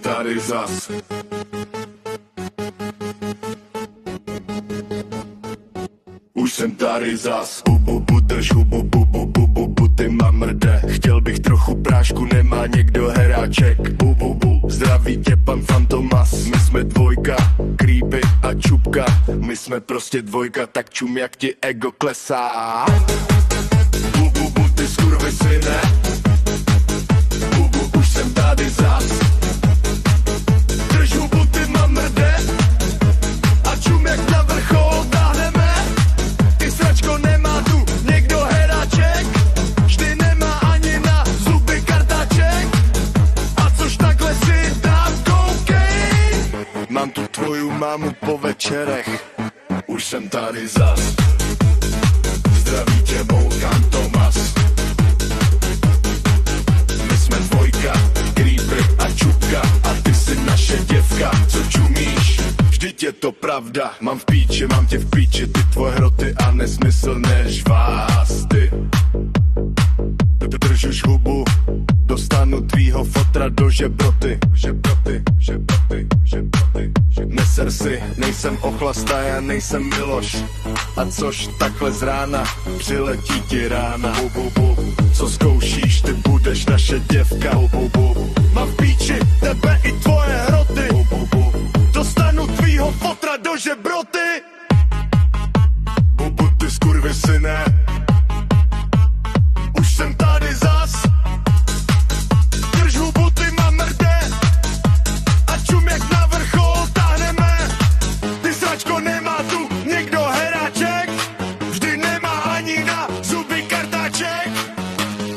tady zas. Už jsem tady zas. Bubu, drž hubu, bubu, ty mamrde. Chtěl bych trochu prášku, nemá někdo heráček. Bubu, zdraví tě pan Fantomas. My jsme dvojka, creepy a čupka. My jsme prostě dvojka, tak čum jak ti ego klesá. Bubu, ty skurvysyne. Bubu, už jsem tady zas. Drž hubu, ty mamrde. A čum jak na vrchol táhneme. Ty sračko, nemá tu někdo heráček. Vždy nemá ani na zuby kartáček. A což takhle si dám koukej. Mám tu tvoju mámu po večerech. Už jsem tady zas. Zdraví tě Volkan Tomas. My jsme dvojka, creepy a čupka. A ty si naše děvka, co čumíš? Vždyť je to pravda, mám v píči, mám tě v píči. Ty tvoje hroty a nesmyslné žvásty. Drž už hubu, dostanu tvýho fotra do žebroty. Neser si, nejsem ochlasta, já nejsem Miloš. A což takhle z rána přiletí ti rána. Co zkoušíš, ty budeš naše děvka. Mám v píči tebe i tvoje hroty. Dostanu tvýho fotra do žebroty. Bubu, ty skurvysyne. Už jsem tady zas. Drž hubu, ty mamrde. A čum jak na vrchol táhneme. Ty sračko, nemá tu někdo heráček. Vždy nemá ani na zuby kartáček.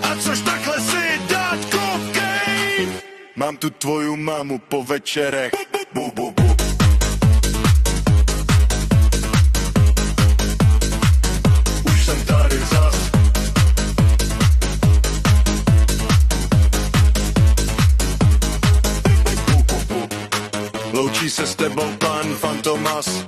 A což takhle si dát koukej. Mám tu tvoju mámu po večerech. Bubu. Už jsem tady zas. Loučí se s tebou pan Fantomas.